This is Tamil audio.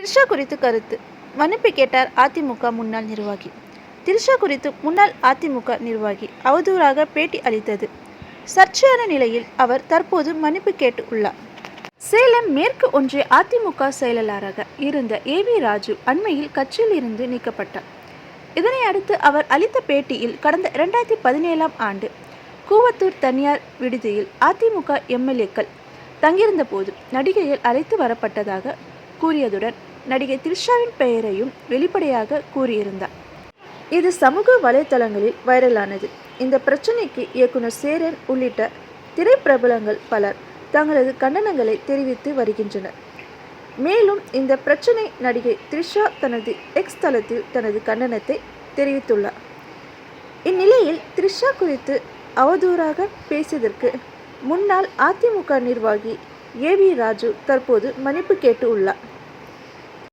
திரிஷா குறித்து கருத்து. மன்னிப்பு கேட்டார் அதிமுக முன்னாள் நிர்வாகி. திரிஷா குறித்து முன்னாள் அதிமுக நிர்வாகி அவதூறாக பேட்டி அளித்தது சர்ச்சையான நிலையில் அவர் தற்போது மன்னிப்பு கேட்டு உள்ளார். சேலம் மேற்கு ஒன்றிய அதிமுக செயலாளராக இருந்த ஏவி ராஜு அண்மையில் கட்சியில் இருந்து நீக்கப்பட்டார். இதனை அடுத்து அவர் அளித்த பேட்டியில் கடந்த 2017ஆம் ஆண்டு கூவத்தூர் தனியார் விடுதியில் அதிமுக எம்எல்ஏக்கள் தங்கியிருந்த போது நடிகைகள் அழைத்து வரப்பட்டதாக கூறியதுடன் நடிகை திரிஷாவின் பெயரையும் வெளிப்படையாக கூறியிருந்தார். இது சமூக வலைதளங்களில் வைரலானது. இந்த பிரச்சனைக்கு இயக்குனர் சேரன் உள்ளிட்ட திரைப்பிரபலங்கள் பலர் தங்களது கண்டனங்களை தெரிவித்து வருகின்றனர். மேலும் இந்த பிரச்சனை நடிகை திரிஷா தனது எக்ஸ் தளத்தில் தனது கண்டனத்தை தெரிவித்துள்ளார். இந்நிலையில் திரிஷா குறித்து அவதூறாக பேசியதற்கு முன்னாள் அதிமுக நிர்வாகி ஏவி ராஜு தற்போது மன்னிப்பு கேட்டு உள்ளார்.